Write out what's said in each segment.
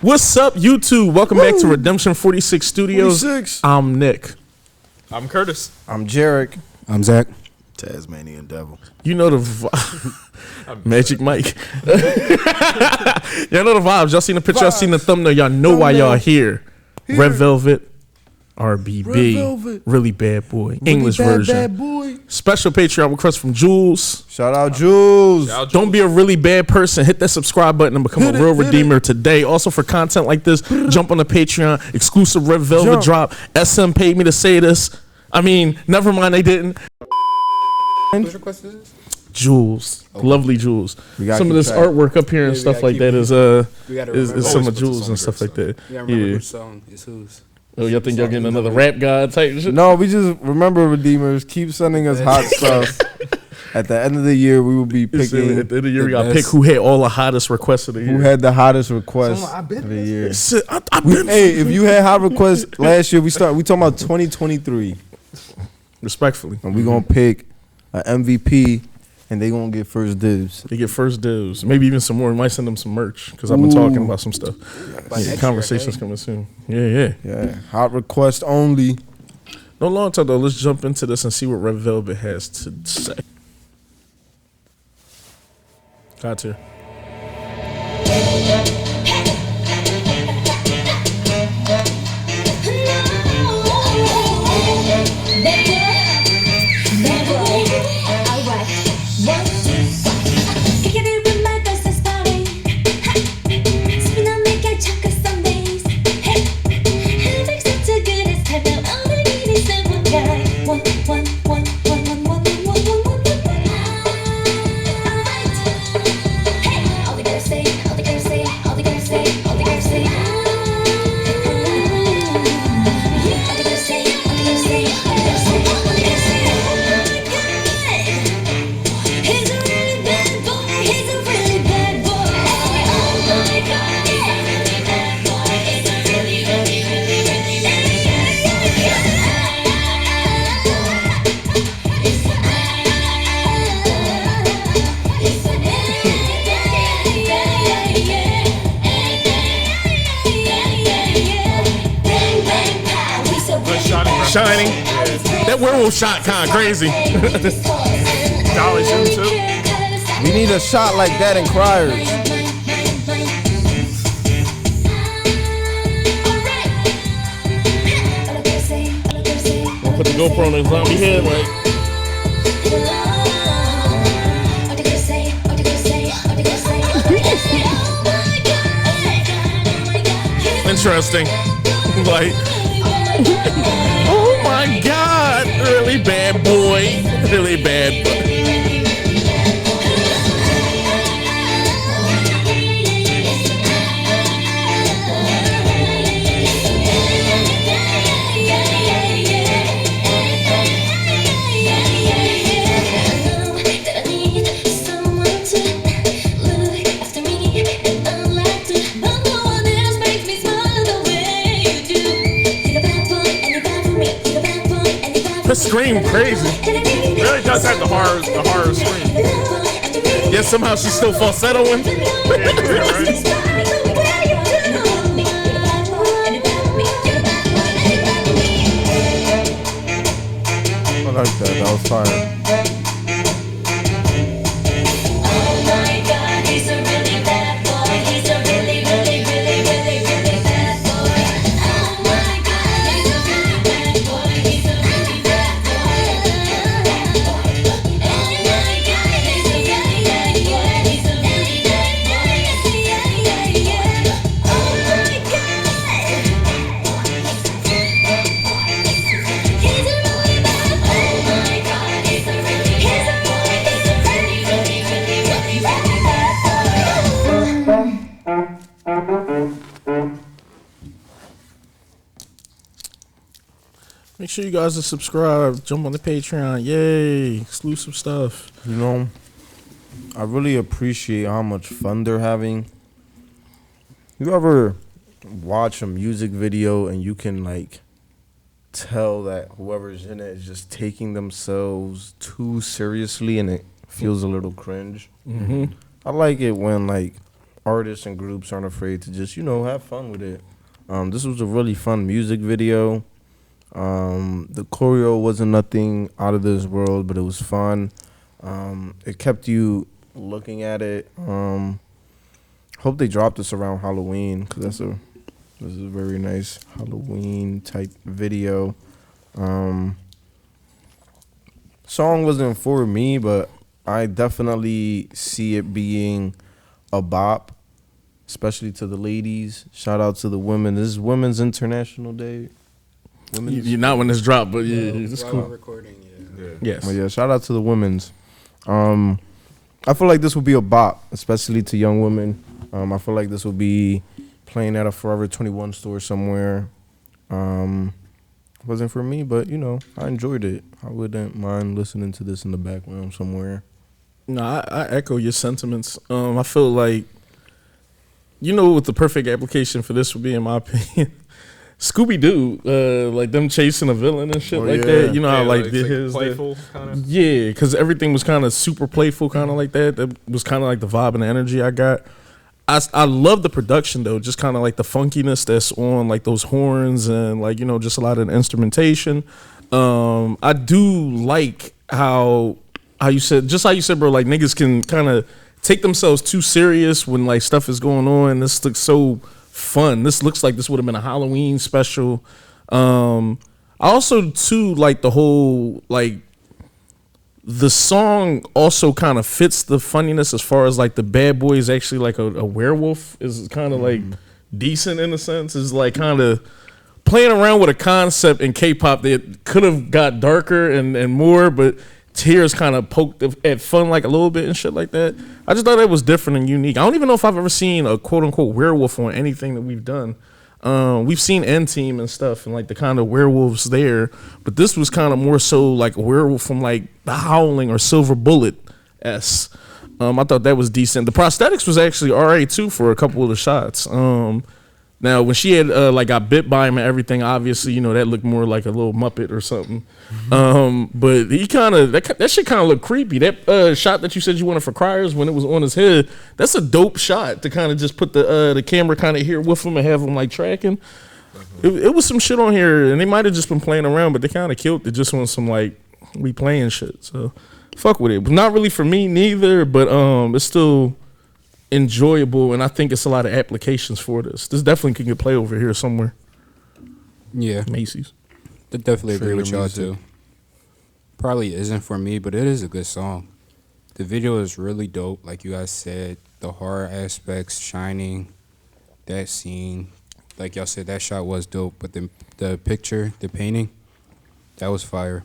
What's up, YouTube? Welcome back to Redemption 46 Studios. 46. I'm Nick. I'm Curtis. I'm Jarek. I'm Zach. Tasmanian Devil. You know the Magic Mike. Y'all know the vibes. Y'all seen the picture. Y'all seen the thumbnail. Y'all know why y'all here. Red Velvet RBB. Red Velvet. Really bad boy. Really English version. Bad boy. Special Patreon request from Jules. Shout out Jules. Don't be a really bad person. Hit that subscribe button and become a real redeemer today. Also, for content like this, jump on the Patreon. Exclusive Red Velvet drop. SM paid me to say this. I mean, never mind, they didn't. Whose request is this? Jules, lovely Jules. Some of this track. artwork up here and stuff like that is some of Jules and stuff like that. Yeah, remember whose song is whose. Oh, y'all think y'all getting another rap god type shit? No, we just remember redeemers. Keep sending us hot stuff. At the end of the year, we will be picking. At the end of the year, we got to pick who had all the hottest requests of the year. Who had the hottest requests of the year? Hey, if you had hot requests last year, we talking about 2023. Respectfully, and we gonna pick an MVP, and they gonna get first dibs. They get first dibs. Maybe even some more. We might send them some merch because I've been talking about some stuff. Yeah, conversations coming soon. Yeah. Hot request only. No long talk though. Let's jump into this and see what Red Velvet has to say. Got to. Shining. That werewolf shot kind of crazy. Dolly shooting too. We need a shot like that in Criers. I'll put the GoPro on his zombie head, right? Interesting. Like, oh my God, really bad boy, really bad boy. That scream crazy. It really does have the horror scream. Yet somehow she's still falsettoing. I like that. That was fire. Make sure you guys are subscribed. Jump on the Patreon. Yay. Exclusive stuff. You know, I really appreciate how much fun they're having. You ever watch a music video and you can like tell that whoever's in it is just taking themselves too seriously and it feels a little cringe? Mm-hmm. I like it when like artists and groups aren't afraid to just, have fun with it. This was a really fun music video. The choreo wasn't nothing out of this world, but it was fun. It kept you looking at it. Hope they dropped this around Halloween, because this is a very nice Halloween type video. Song wasn't for me, but I definitely see it being a bop, especially to the ladies. Shout out to the women. This is Women's International Day. You're not when this dropped, but yeah, it's cool. Recording, yeah. Yes. But yeah, shout out to the women's. I feel like this would be a bop, especially to young women. I feel like this would be playing at a Forever 21 store somewhere. Wasn't for me, but I enjoyed it. I wouldn't mind listening to this in the background somewhere. No, I echo your sentiments. I feel like, what the perfect application for this would be, in my opinion. Scooby-Doo, like them chasing a villain and shit that. You know how like did his playful kind of. Yeah, because everything was kind of super playful, kind of like that. That was kind of like the vibe and the energy I got. I love the production though, just kind of like the funkiness that's on like those horns and like just a lot of the instrumentation. I do like how you said, just how you said, bro. Like niggas can kind of take themselves too serious when like stuff is going on. This looks so fun. This looks like this would have been a Halloween special. I also too like the whole like. The song also kind of fits the funniness as far as like the bad boy is actually like a werewolf is kind of like decent in a sense. Is like kind of playing around with a concept in K-pop that could have got darker and more, but Tears kind of poked at fun like a little bit and shit like that. I just thought that was different and unique. I don't even know if I've ever seen a quote unquote werewolf on anything that we've done. We've seen N-Team and stuff and like the kind of werewolves there, but this was kind of more so like a werewolf from like The Howling or Silver Bullet-esque. I thought that was decent. The prosthetics was actually alright too for a couple of the shots. Now when she had like got bit by him and everything, obviously that looked more like a little Muppet or something. But he kind of that shit kind of looked creepy. That shot that you said you wanted for Criers when it was on his head, that's a dope shot to kind of just put the camera kind of here with him and have him like tracking. It was some shit on here, and they might have just been playing around, but they kind of killed it just on some like replaying shit. So fuck with it. Not really for me neither, but it's still enjoyable, and I think it's a lot of applications for this. This definitely can get play over here somewhere. Yeah, Macy's. I definitely agree with y'all too. Probably isn't for me, but it is a good song. The video is really dope, like you guys said. The horror aspects, shining, that scene, like y'all said, that shot was dope. But the picture, the painting, that was fire.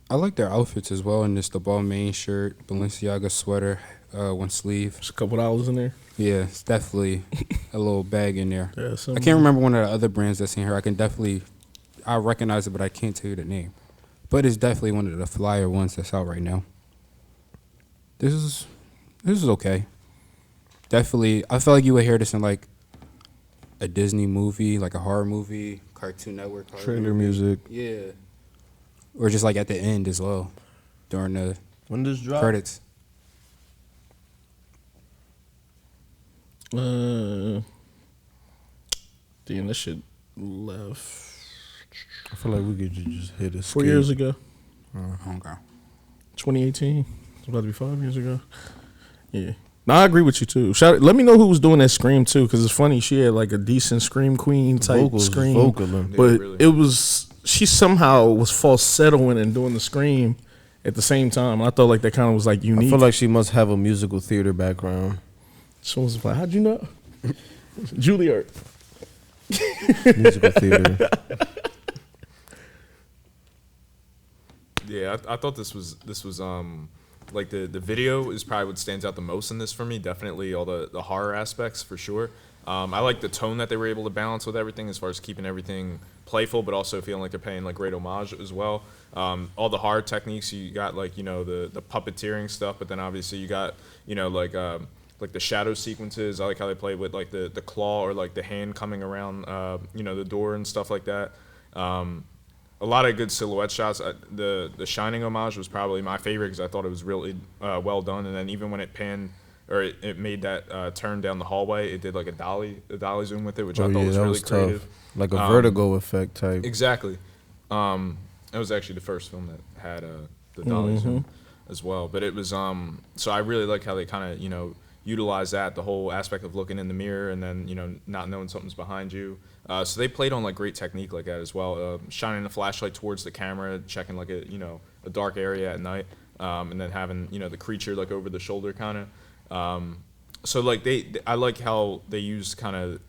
I like their outfits as well. And just the Balmain shirt, Balenciaga sweater, one sleeve. There's a couple dollars in there. Yeah, it's definitely a little bag in there. Yeah, I can't remember one of the other brands that's in here. I recognize it, but I can't tell you the name. But it's definitely one of the flyer ones that's out right now. This is okay. Definitely, I feel like you would hear this in like a Disney movie, like a horror movie, Cartoon Network. Trailer music. Yeah. Or just like at the end as well, during the When does drop? credits. Damn, this shit left I feel like we could just hit it. 4 years ago. Okay. 2018. It's about to be 5 years ago. Yeah. No, I agree with you too. Let me know who was doing that scream too, because it's funny. She had like a decent scream queen type scream, but it was she somehow was falsettoing and doing the scream at the same time. I thought like that kind of was like unique. I feel like she must have a musical theater background. Someone was like, "How'd you know?" Juilliard. Musical theater. Yeah, I thought this was like the video is probably what stands out the most in this for me. Definitely all the horror aspects for sure. I like the tone that they were able to balance with everything as far as keeping everything playful, but also feeling like they're paying like great homage as well. All the horror techniques, you got like the puppeteering stuff, but then obviously you got like the shadow sequences. I like how they played with like the claw or like the hand coming around the door and stuff like that. A lot of good silhouette shots. The Shining homage was probably my favorite because I thought it was really well done. And then even when it panned or it made that turn down the hallway. It did like a dolly zoom with it, which I thought yeah, was that really was creative. tough. Like a vertigo effect type. Exactly. It was actually the first film that had the dolly zoom as well. But it was so I really like how they kind of utilize that, the whole aspect of looking in the mirror and then not knowing something's behind you. So they played on like great technique like that as well, shining a flashlight towards the camera, checking like a dark area at night, and then having the creature like over the shoulder kind of. So like I like how they used kind of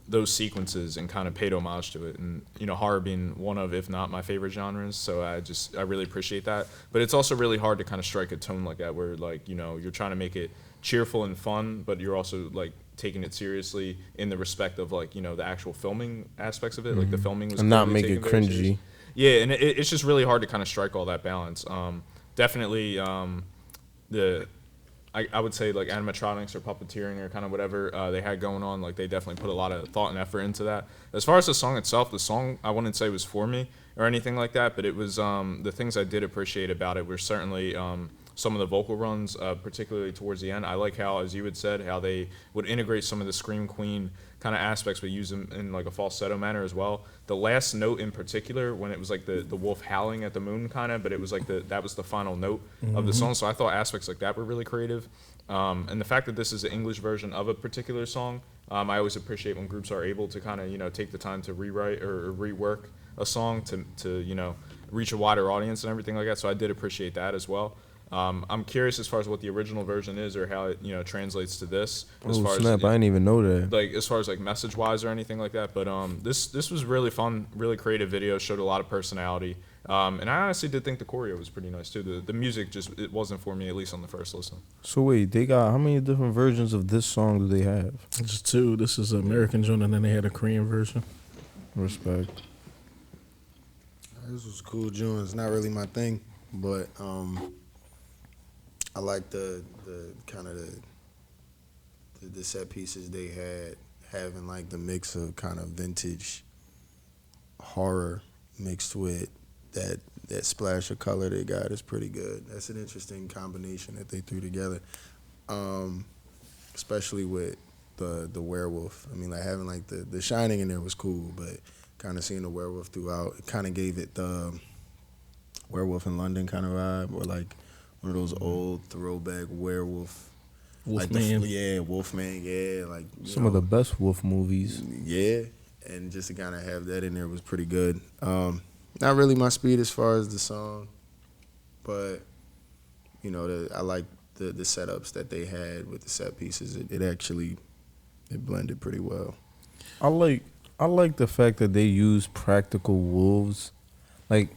those sequences and kind of paid homage to it, and horror being one of, if not my favorite genres, so I really appreciate that. But it's also really hard to kind of strike a tone like that where like you're trying to make it cheerful and fun, but you're also like taking it seriously in the respect of like the actual filming aspects of it. Like the filming was And not clearly make it taken very cringy. serious. Yeah, and it's just really hard to kind of strike all that balance. Definitely I would say like animatronics or puppeteering or kind of whatever they had going on, like they definitely put a lot of thought and effort into that. As far as the song itself, the song I wouldn't say was for me or anything like that, but it was the things I did appreciate about it were certainly some of the vocal runs, particularly towards the end. I like how, as you had said, how they would integrate some of the Scream Queen kind of aspects, but use them in like a falsetto manner as well. The last note in particular, when it was like the wolf howling at the moon kind of, but it was like that was the final note of the song. So I thought aspects like that were really creative. And the fact that this is an English version of a particular song, I always appreciate when groups are able to kind of take the time to rewrite or rework a song to reach a wider audience and everything like that. So I did appreciate that as well. I'm curious as far as what the original version is or how it translates to this. As far Snap! as, I didn't even know that. like as far as like message wise or anything like that. But this was really fun, really creative video, showed a lot of personality. And I honestly did think the choreo was pretty nice too. The music it wasn't for me, at least on the first listen. So wait, they got how many different versions of this song do they have? Just two. This is an American joint, and then they had a Korean version. Respect. This was cool, June. It's not really my thing, but I like the kind of the set pieces they had, having like the mix of kind of vintage horror mixed with that splash of color they got is pretty good. That's an interesting combination that they threw together, especially with the werewolf. I mean, like having like the Shining in there was cool, but kind of seeing the werewolf throughout, it kind of gave it the Werewolf in London kind of vibe, or like one of those old throwback werewolf. Wolfman. Wolfman, yeah. Like Some of the best wolf movies. Yeah, and just to kind of have that in there was pretty good. Not really my speed as far as the song, but I like the setups that they had with the set pieces. It actually blended pretty well. I like the fact that they use practical wolves. Like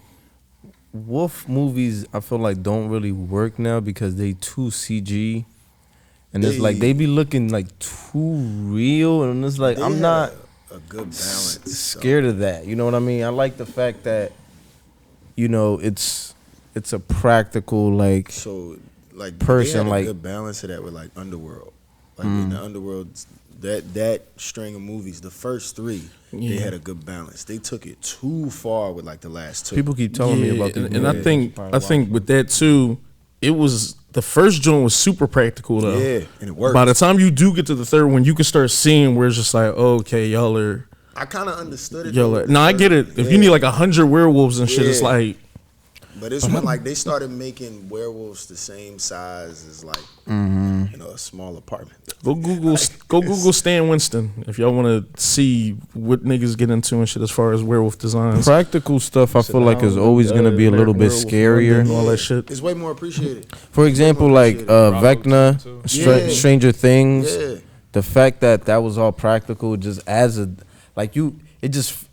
wolf movies, I feel like don't really work now because they too CG, and it's like they be looking like too real, and it's like I'm not a good balance. Scared of that. You know what I mean? I like the fact that it's a practical like person they had a like good balance of that with like Underworld. Like in the Underworld, that string of movies, the first three, they had a good balance. They took it too far with like the last two. people keep telling me about the and I think with that too, it was the first joint was super practical though. Yeah, and it worked. By the time you do get to the third one, you can start seeing where it's just like, okay, y'all are. I kind of understood it. No, I get it. If you need like 100 werewolves and shit, it's like. But it's when like they started making werewolves the same size as like a small apartment. Go Google Stan Winston if y'all want to see what niggas get into and shit as far as werewolf designs. practical stuff I feel like is always gonna be a little bit scarier and all that shit. It's way more appreciated. For example, like Vecna, Yeah. Stranger Things. Yeah. The fact that was all practical just as a like it just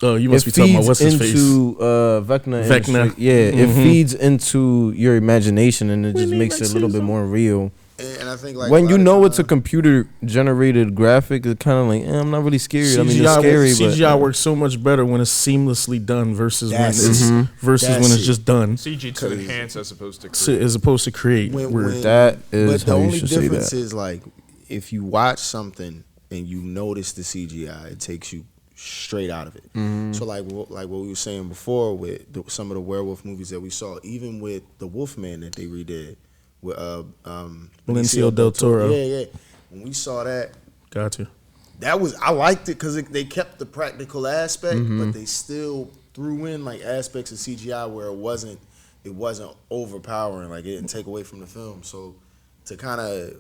Oh, you must it be talking about feeds what's his face. into Vecna. Vecna. It feeds into your imagination and it just makes it a little bit more real. And I think like When a you lot of know it's a time- computer generated graphic, it's kind of like I'm not really scared. I mean, it's CGI, scary, CGI but works so much better when it's seamlessly done versus when That's it's it. versus That's when it's it. just done, CG to enhance as opposed to create. as opposed to create. that is but the how you only should say difference that. is like if you watch something and you notice the CGI, it takes you straight out of it. So like what we were saying before with some of the werewolf movies that we saw, even with the Wolfman that they redid, with Benicio del Toro. Yeah. When we saw that, Got you. I liked it because they kept the practical aspect, but they still threw in like aspects of CGI where it wasn't overpowering, like it didn't take away from the film. So to kind of,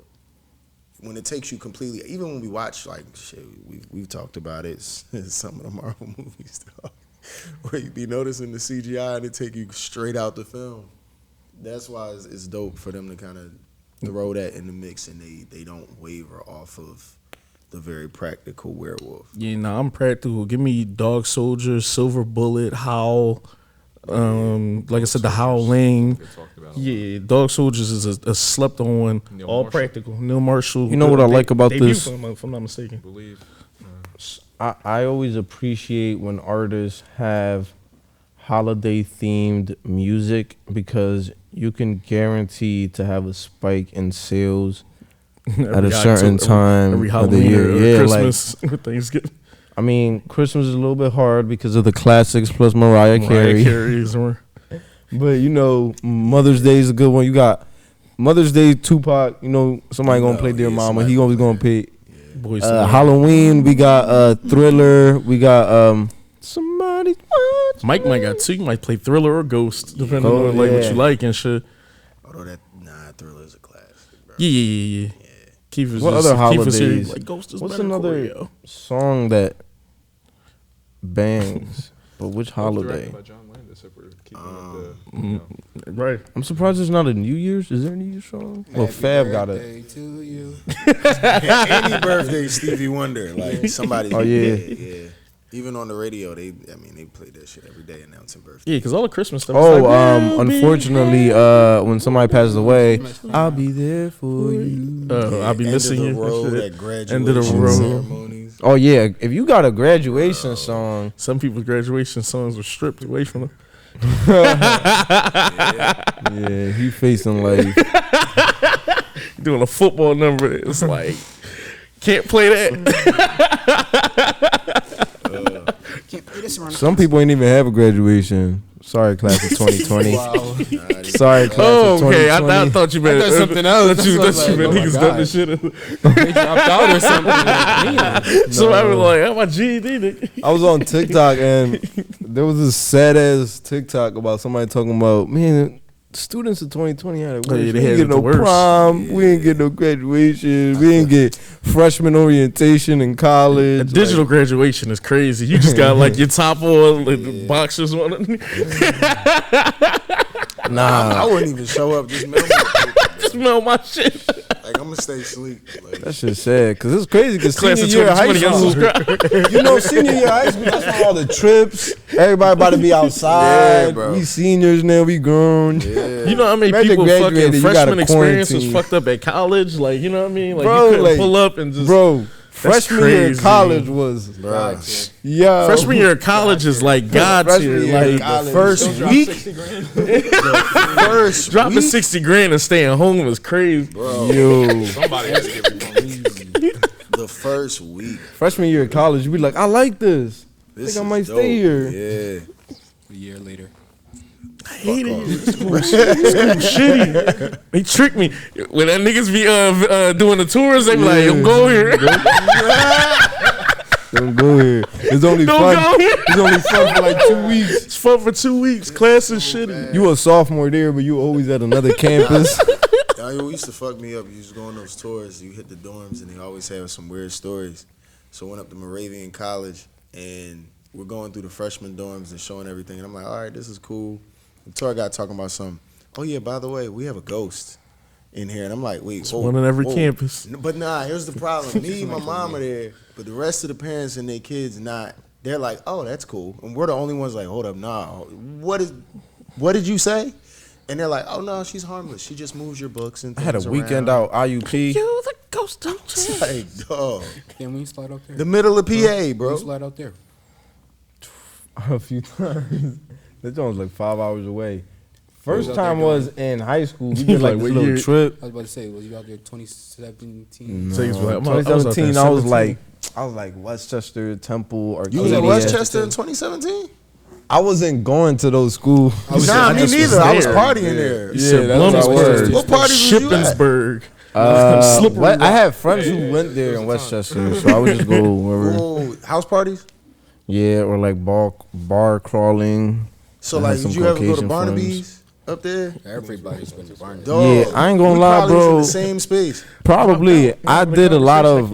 when it takes you completely, even when we watch like shit, we've talked about it, some of the Marvel movies where you be noticing the CGI and it take you straight out the film. That's why it's dope for them to kind of throw that in the mix, and they don't waver off of the very practical werewolf. Yeah, nah, I'm practical. Give me Dog Soldier, Silver Bullet, Howl. Like I said, the Howling. Yeah, Dog Soldiers is a slept on, all Marshall. practical. Neil Marshall. You know what I like about debut this? film, if I'm not mistaken. Believe. I always appreciate when artists have holiday themed music because you can guarantee to have a spike in sales at a certain time every of the Halloween year. or Yeah, Christmas or Thanksgiving. I mean, Christmas is a little bit hard because of the classics plus Mariah Carey. But you know, Mother's Day is a good one. You got Mother's Day, Tupac. You know, somebody gonna play Dear Mama. He always gonna pay. Halloween, we got Thriller. We got somebody. Mike might got two. You might play Thriller or Ghost, depending on like what you like and shit. Although Thriller's a classic, bro. Yeah. Keith What other holidays? Here, like, Ghost is What's better another choreo. song that bangs? But which holiday? By John Landis, if we're keeping with the, you know. Right. I'm surprised there's not a New Year's. Is there a New Year's song? Well, Fab got it. Birthday to you. Any birthday, Stevie Wonder, like somebody. Oh, yeah. yeah. Even on the radio, they play that shit every day announcing birthdays. Yeah, because all the Christmas stuff. Oh, is like, unfortunately, when somebody passes away, I'll be there for you. I'll be missing End of you. the road Shit. at graduation End of the road. ceremonies. Oh yeah, if you got a graduation song, Some people's graduation songs were stripped away from them. yeah, he facing life. Doing a football number, it's like can't play that. Some people ain't even have a graduation. Sorry, class of 2020. Wow. Sorry, class of 2020. Okay, I thought you meant something else. Thought you That's meant like, oh my niggas God. done this shit. They dropped out or something. Damn. So I was like, "How my GED?" nigga?" I was on TikTok and there was this sad ass TikTok about somebody talking about, man, students of 2020 had it worse. Yeah, We they didn't had get it the no worst. prom. We didn't get no graduation. We didn't get freshman orientation in A college. digital graduation is crazy. You just got like your top on, like the boxers on it. I wouldn't even show up. Just mail me the paper. Smell my shit. Like I'm gonna stay asleep. Like, That shit's sad because it's crazy because Class senior of year of high 2020 school, you know, senior year of high school, that's when all the trips, everybody about to be outside. Yeah, bro. We seniors now, we grown. You know how many Imagine people graduated, fucking you gotta freshman experience was quarantine. fucked up at college? Like, you know what I mean? Like, Bro, you couldn't like, pull up and just. Bro, freshman year of crazy. college was, bruh. yo. Freshman year of college is like God Freshman tier. year of Like, college. The first week, first dropping week, 60 grand and staying home was crazy. bro. Yo, Somebody has to give it one. The first week. freshman year of college, you be like, I like this. This I is might dope. stay here. Yeah. A year later. I hated it. School shitty. They tricked me. When that niggas be doing the tours, they be like, yo, go here. Don't go here. It's only Don't fun. go here. It's only fun for like 2 weeks. It's fun for 2 weeks. Class is shitty. You a sophomore there, but you always at another campus. It used to fuck me up. You used to go on those tours. You hit the dorms, and they always have some weird stories. So I went up to Moravian College, and we're going through the freshman dorms and showing everything. And I'm like, all right, this is cool. The tour guy talking about something. Oh, yeah, by the way, we have a ghost in here. And I'm like, wait, One on every campus. But nah, here's the problem. Me and my mom are there, but the rest of the parents and their kids not. They're like, oh, that's cool. And we're the only ones like, hold up, nah. What did you say? And they're like, oh, no, she's harmless. She just moves your books and I things had a weekend around. out IUP. You the ghost, don't you? Like, dog. Can we slide out there? The middle of PA, Can bro. we slide out there? A few times. That joint was like 5 hours away. First was out time there was in high school. We did like Like, this what little year? trip. I was about to say, was you out there 2017? No. So he's like, I was out there 2017, I was 17. like Westchester, Temple, or You was in Westchester in 2017? I wasn't going to those schools. Nah, me neither. I was partying there. You said that's what I was. Bloomsburg. What parties was you at? Shippensburg. I had friends who went there in Westchester, so I would just go wherever. Whoa, house parties? Yeah, or like bar crawling. So I like, had some did you ever go to Caucasian Barnaby's up there? Everybody's been to Barnaby. Dog, Yeah, I ain't gonna we lie, probably was bro. in the same space. Probably, I did a lot of.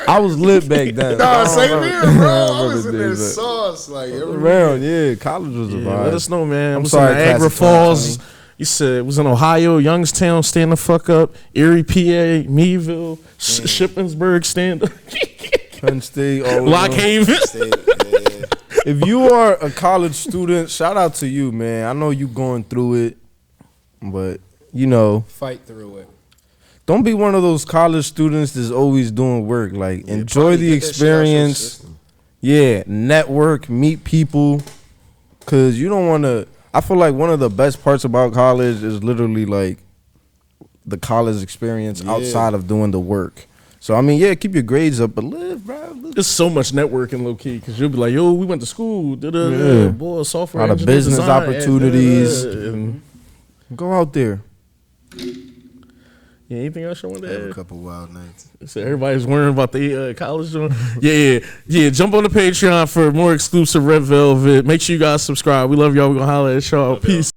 I was lit back then. Nah, same here, bro. I was in remember there days, sauce like every around, yeah, college was a vibe. Let us know, man. I'm Was sorry, in Niagara class of Falls. 2020. You said it was in Ohio, Youngstown, stand the fuck up. Erie, PA, Meadville, Shippensburg, stand up. Penn State, all Lock of them. Haven. yeah. If you are a college student, shout out to you, man. I know you going through it, but you know, Fight through it. don't be one of those college students that's always doing work. Like, enjoy the experience. Yeah, network, meet people, cause you don't want to. I feel like one of the best parts about college is literally like the college experience outside of doing the work. So I mean, yeah, keep your grades up, but live, bro. Live. There's so much networking, low key, because you'll be like, yo, we went to school. Yeah. Boy, software A lot of engineer business design, opportunities. and Go out there. yeah, anything else you want to Have a add? couple wild nights. So everybody's worrying about the college joint. Yeah. Jump on the Patreon for more exclusive Red Velvet. Make sure you guys subscribe. We love y'all. We're gonna holler at y'all. Peace.